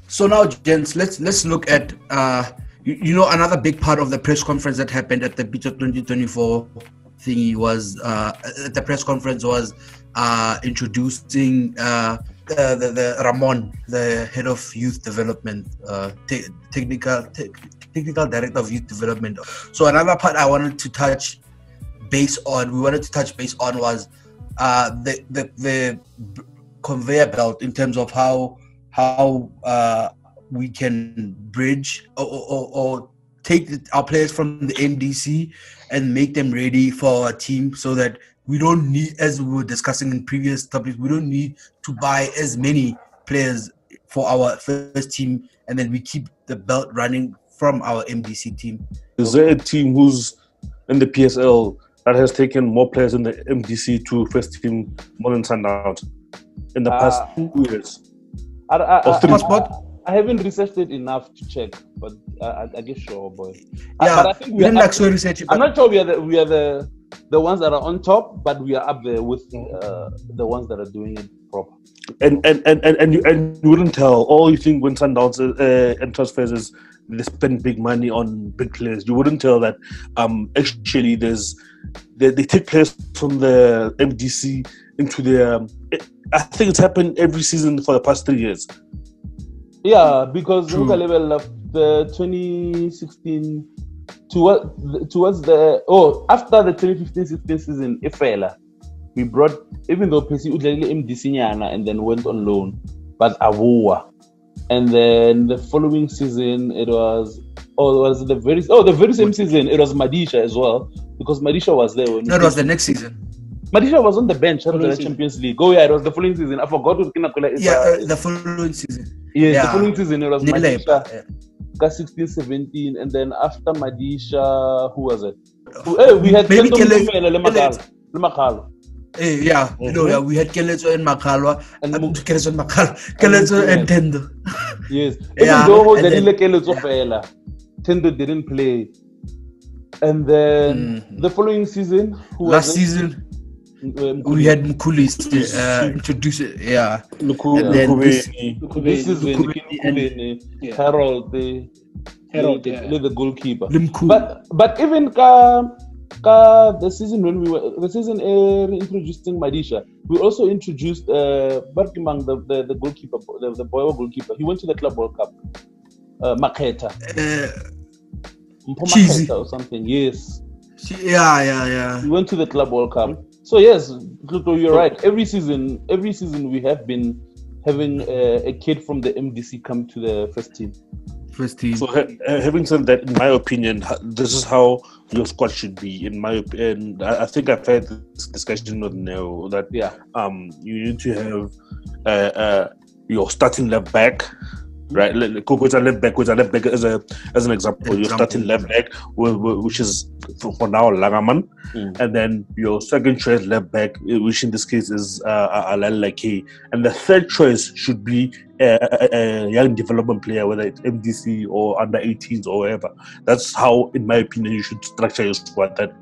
So now, gents, let's look at another big part of the press conference that happened at the Pizza 2024 thingy was at the press conference was introducing the Ramon, the head of youth development, technical director of youth development. So another part we wanted to touch base on was the conveyor belt in terms of how we can bridge or take our players from the MDC and make them ready for our team, so that we don't need, as we were discussing in previous topics, we don't need to buy as many players for our first team, and then we keep the belt running from our MDC team. Is there a team who's in the PSL that has taken more players in the MDC to first team more than Sundowns in the past 2 years? I haven't researched it enough to check, but I guess sure, boy. Yeah, but I think we didn't actually research it. I'm not sure we are the ones that are on top, but we are up there with the ones that are doing it proper. And you wouldn't tell. All you think when Sundowns and transfers is they spend big money on big players. You wouldn't tell that actually they take players from the MDC into the. I think it's happened every season for the past 3 years. Yeah, because the level of the 2016 towards after the 2015-16 season, Efela, we brought, even though Pesi Udlele MDC Nyana and then went on loan, but Awua. And then the following season it was the very same season it was Madisha as well, because Madisha was there when it was the next season. Madisha was on the bench of the Champions League. Oh yeah, it was the following season. I forgot who Kinakula is. Yeah, the following season. Yes, the following season it was Madisha. 16-17, and then after Madisha, who was it? We had maybe Lemakalo. Yeah, we had Kelezo and Makalwa, and Kelezo and Tendo. Yes, even though they didn't Kelezo, Tendo didn't play. And then the following season, last season, we had Mkulis introduce it. Yeah, and then this season, Harold, the goalkeeper. But even the season when we introducing Madisha, we also introduced Barkimang, the goalkeeper, the boy goalkeeper. He went to the Club World Cup. Maketa. Maketa or something. Yes. Yeah. He went to the Club World Cup. So yes, Pluto, you're right. Every season we have been having a kid from the MDC come to the first team. So having said that, in my opinion, this is how your squad should be. In my opinion, I think I've had this discussion with Neo that you need to have your starting left back. Right, Coco's a left back as an example. Your starting left back, which is for now Lagaman, and then your second choice left back, which in this case is Alalaki, and the third choice should be a young development player, whether it's MDC or under 18s or whatever. That's how, in my opinion, you should structure your squad. That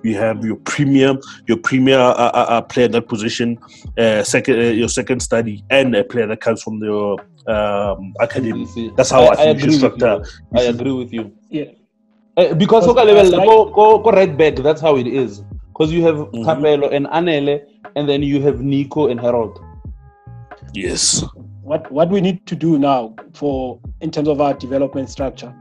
you have your premier player in that position, your second study, and a player that comes from your academy. That's how I think you should structure. I agree with you. Yeah, because go right back. That's how it is. Because you have Capello and Anele, and then you have Nico and Harold. Yes. What we need to do now in terms of our development structure,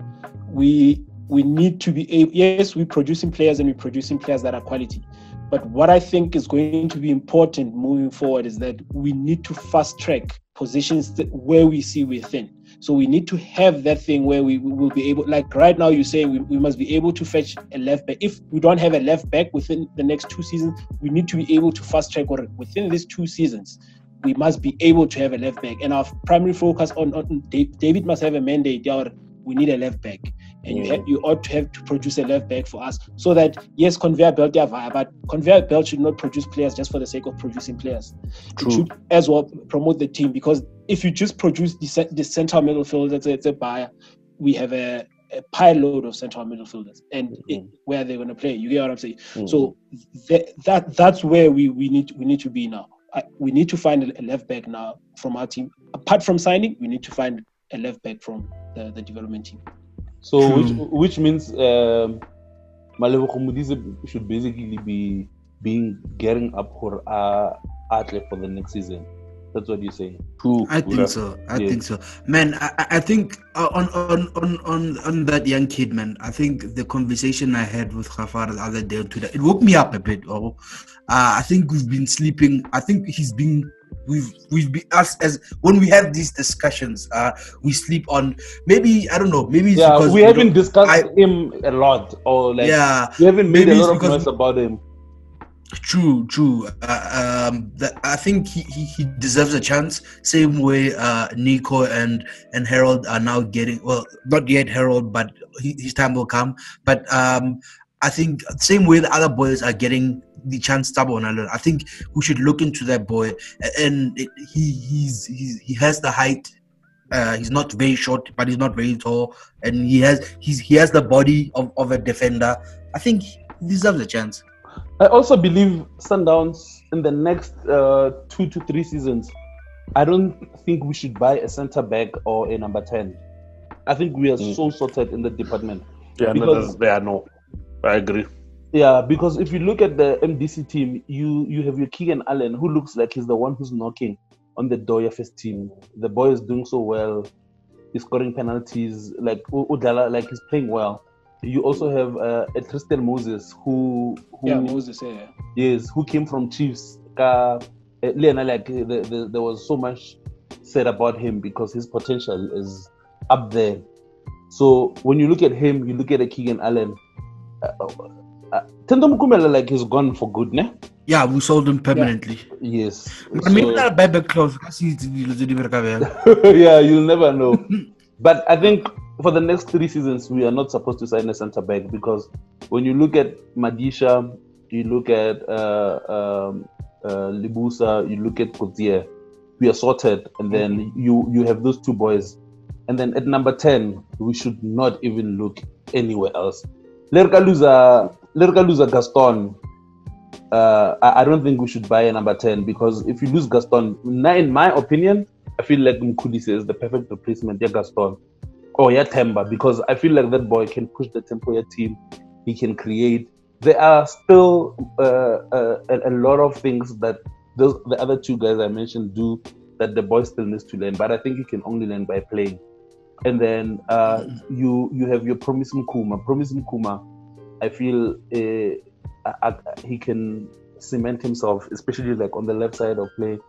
we need to be able, yes, we're producing players and we're producing players that are quality. But what I think is going to be important moving forward is that we need to fast track positions where we see we're thin. So we need to have that thing where we will be able, like right now you say we must be able to fetch a left back. If we don't have a left back within the next 2 seasons, we need to be able to fast track, or within these 2 seasons, we must be able to have a left back. And our primary focus on David must have a mandate, we need a left back. And you ought to have to produce a left back for us, so that yes, conveyor belt, but conveyor belt should not produce players just for the sake of producing players. True. It should as well promote the team, because if you just produce the central midfielders, it's a buyer. We have a pile load of central midfielders, and where they're going to play. You get what I'm saying? So that's where we need to be now. we need to find a left back now from our team. Apart from signing, we need to find a left back from the development team. So which means Malebo Khumudise should basically be gearing up for Atle for the next season. That's what you're saying. I think so. I think so, man. I think on that young kid, man. I think the conversation I had with Khafar the other day on Twitter, it woke me up a bit. I think we've been sleeping. I think we've been us as when we have these discussions. We sleep on maybe I don't know. Maybe it's because we haven't discussed him a lot, or like we haven't made a lot of noise about him. True. I think he deserves a chance. Same way Nico and Harold are now getting, well, not yet Harold, but his time will come. But I think same way the other boys are getting the chance. I think we should look into that boy, and he has the height. He's not very short, but he's not very tall, and he has the body of a defender. I think he deserves a chance. I also believe Sundowns in the next 2 to 3 seasons, I don't think we should buy a centre back or a number 10. I think we are so sorted in the department. Yeah, no, I agree. Yeah, because if you look at the MDC team, you have your Keegan Allen, who looks like he's the one who's knocking on the door of his team. The boy is doing so well. He's scoring penalties. Like Udala, like he's playing well. You also have a Tristan Moses who came from Chiefs. Like there was so much said about him because his potential is up there. So when you look at him, you look at a Keegan Allen. Tendo Mukumela, like, he's gone for good, ne? Yeah, we sold him permanently. Yeah. Yes. I mean, not a buyback clause. Yeah, you'll never know. But I think for the next 3 seasons, we are not supposed to sign a centre back because when you look at Madisha, you look at Libusa, you look at Kotier, we are sorted, and then you have those 2 boys. And then at number 10, we should not even look anywhere else. Lerka Gaston. I don't think we should buy a number 10 because if you lose Gaston, in my opinion, I feel like Mkhulise is the perfect replacement. Yeah, Gaston. Oh, yeah, Temba, because I feel like that boy can push the tempo your team. He can create. There are still a lot of things that the other 2 guys I mentioned do that the boy still needs to learn. But I think he can only learn by playing. And then you have your Promise Mkuma. I feel he can cement himself, especially like on the left side of play.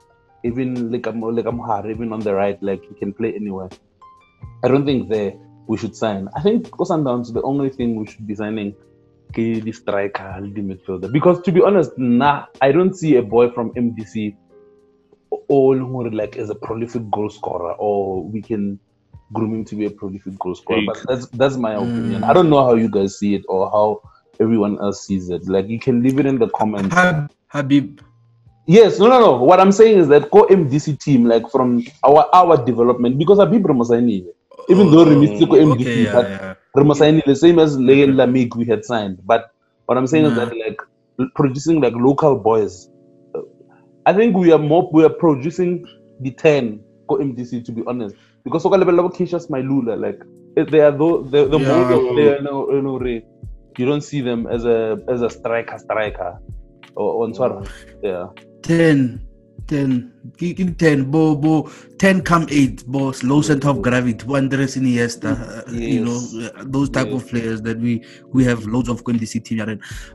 Even like Amhar, even on the right, like he can play anywhere. I don't think we should sign. I think Sundowns, the only thing we should be signing is the striker, the midfielder. Because to be honest, I don't see a boy from MDC all who like as a prolific goal scorer, or we can groom him to be a prolific goal scorer. But that's my opinion. I don't know how you guys see it or how everyone else sees it. Like, you can leave it in the comments. Habib. Yes, no. What I'm saying is that MDC team, like from our development, because Habib Ramosaini, even though Remisi MDC, but Ramosaini the same as Leyen Lamik we had signed. But what I'm saying is that like producing like local boys. I think we are producing the 10 for MDC, to be honest. Because so level of Keisha Smailula, like they are the most player no rate. You don't see them as a striker or on sort of 10 bo 10 come 8 boss low center of gravity Andres Iniesta, you know, those type of players that we have loads of in the city.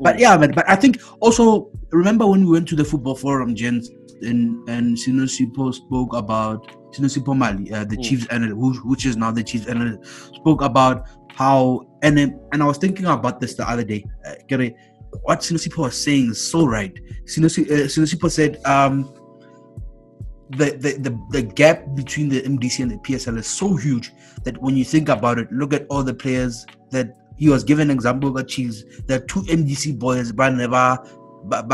But yeah, man, but I think also remember when we went to the football forum, gents, and Sinosipo spoke about Sinosipo Mali, the Chiefs analyst, which is now the Chiefs analyst, spoke about how and I was thinking about this the other day. What Sinosipo was saying is so right. Sinosipo said the gap between the MDC and the PSL is so huge that when you think about it, look at all the players that he was given an example of Chiefs. There are 2 MDC boys but never that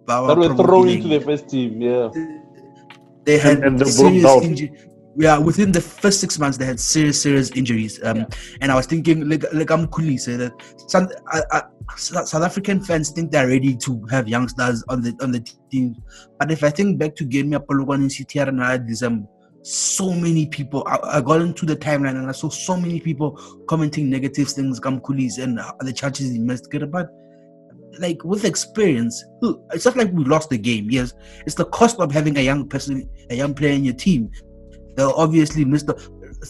were thrown into the first team. Yeah, they had and serious injury. within the first 6 months they had serious injuries. And I was thinking, like I'm coolly say that some South African fans think they're ready to have youngsters on the team. But if I think back to Game Polokwane in CTR and December, so many people, I got into the timeline and I saw so many people commenting negative things, coolies and the charges he missed. But like with experience, it's not like we lost the game. Yes, it's the cost of having a young player in your team. They'll obviously miss the.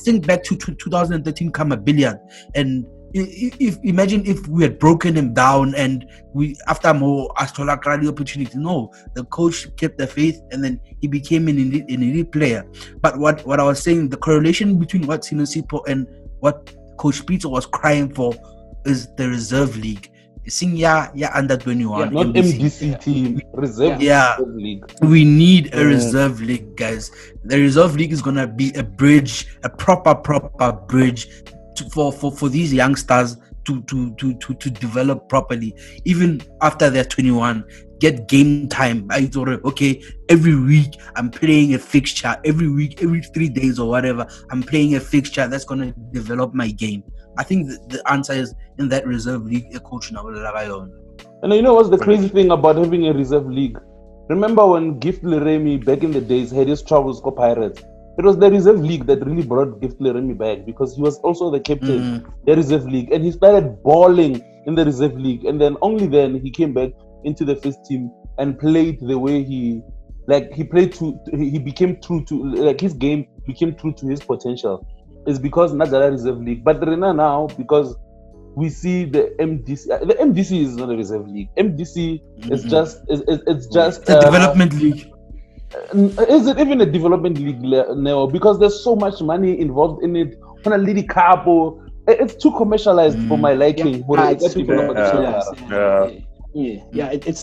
Think back to 2013 Kama Billion, and imagine if we had broken him down and we after more astrological opportunity. No, the coach kept the faith and then he became an elite player. But what I was saying, the correlation between what Sinosipo and what Coach Peter was crying for is the reserve league. Under 21, not MDC team, reserve league. We need a reserve league, guys. The reserve league is gonna be a bridge, a proper bridge for these youngsters to develop properly, even after they're 21. Get game time. I thought, okay, every week I'm playing a fixture. Every week, every 3 days or whatever, I'm playing a fixture that's gonna develop my game. I think the answer is in that reserve league, a coach now. And you know what's the crazy thing about having a reserve league? Remember when Gift Leremi back in the days had his troubles with Pirates? It was the reserve league that really brought Gift Leremi back because he was also the captain, the reserve league, and he started balling in the reserve league, and then only then he came back into the first team and played the way he became true to, like, his game became true to his potential. Is because Nagala reserve league, but Rena now, because we see the MDC. The MDC is not a reserve league. MDC is just it's just a development league. Is it even a development league now? Because there's so much money involved in it. On a Lady Capo, it's too commercialized for my liking. It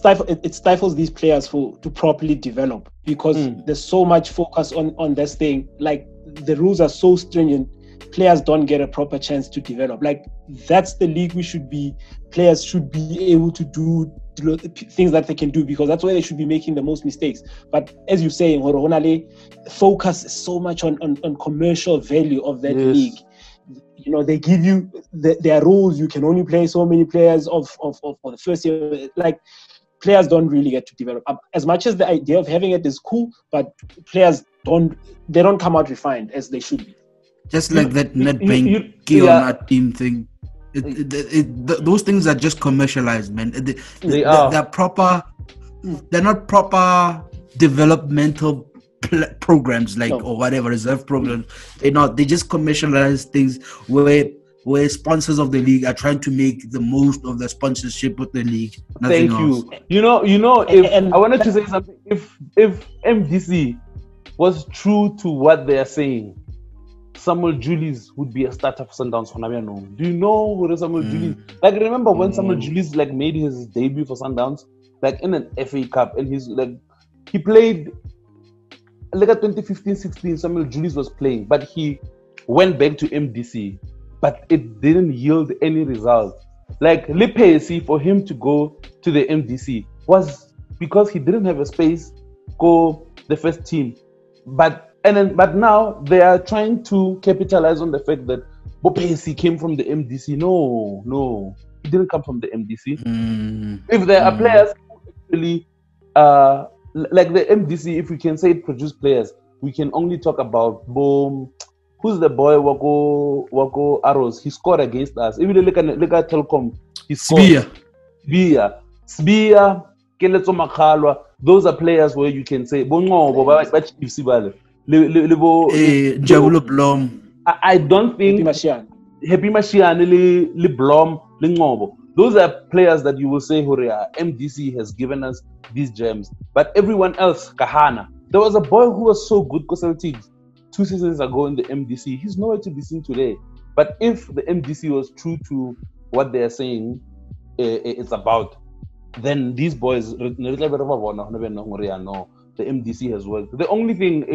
stifles these players to properly develop because there's so much focus on this thing. Like, the rules are so stringent, players don't get a proper chance to develop. Like, that's the league we should be. Players should be able to do things that they can do because that's where they should be making the most mistakes. But as you say, focus is so much on commercial value of that league. You know, they give you their rules. You can only play so many players of for the first year. Like, players don't really get to develop. As much as the idea of having it is cool, but players don't come out refined as they should be. Just like that NetBank team thing. Those things are just commercialized, man. They're proper. They're not proper developmental programs, like, or whatever, reserve programs. They're not. They just commercialize things where sponsors of the league are trying to make the most of the sponsorship with the league. Nothing else. You know. If I wanted to say something, if MDC was true to what they are saying, Samuel Julius would be a starter for Sundowns for Nabiano. Do you know who is Samuel Julius? Like, remember when Samuel Julius like made his debut for Sundowns, like in an FA Cup, and he played like at 2015-16. Samuel Julius was playing, but he went back to MDC, but it didn't yield any result. Like, Lipesi, for him to go to the MDC was because he didn't have a space go the first team, but now they are trying to capitalize on the fact that Bopesi came from the MDC. No, he didn't come from the MDC. If there are players who actually, like the MDC, if we can say it produced players, we can only talk about who's the boy Wako Arrows. He scored against us. Even look at Telkom. He scored. Sbia, Keletso Makhalwa. Those are players where you can say I don't think Happy Mashian, Blom, Lingobo. Those are players that you will say, MDC has given us these gems. But everyone else, Kahana. There was a boy who was so good, Celtics, 2 seasons ago in the MDC. He's nowhere to be seen today. But if the MDC was true to what they're saying it's about, then these boys, the MDC has worked. The only thing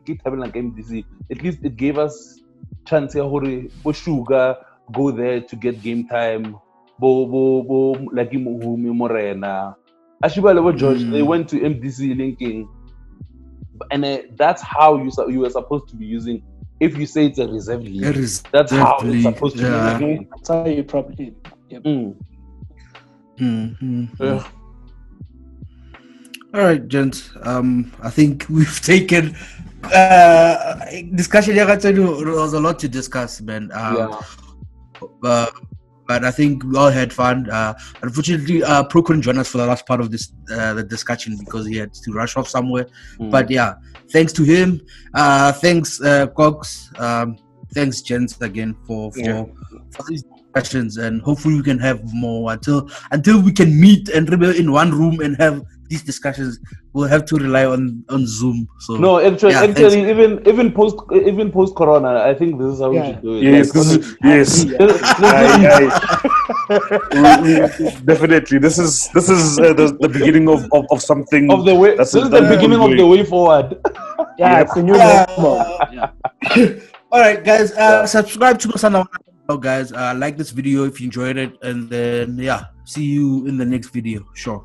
keep having like MDC, at least it gave us chance for Sugar go there to get game time. Like Morena. Ashibale George, they went to MDC linking. and that's how you were supposed to be using. If you say it's a reserve league, that's how it's supposed to be. That's how you probably. Yep. Yeah. All right, gents. I think we've taken discussion. There was a lot to discuss, man. But I think we all had fun. Unfortunately, Pro couldn't join us for the last part of this the discussion because he had to rush off somewhere. But yeah, thanks to him. Thanks, Cox. Thanks, gents, again for these discussions, and hopefully we can have more until we can meet and in one room and have these discussions. We'll have to rely on Zoom. So no, actually, even post Corona, I think this is how we should do it. Yes, definitely. This is the beginning of something of the way. This is the beginning of the way forward. It's a new normal. All right, guys. Subscribe to Sundowns, guys. Like this video if you enjoyed it, and then see you in the next video. Sharp.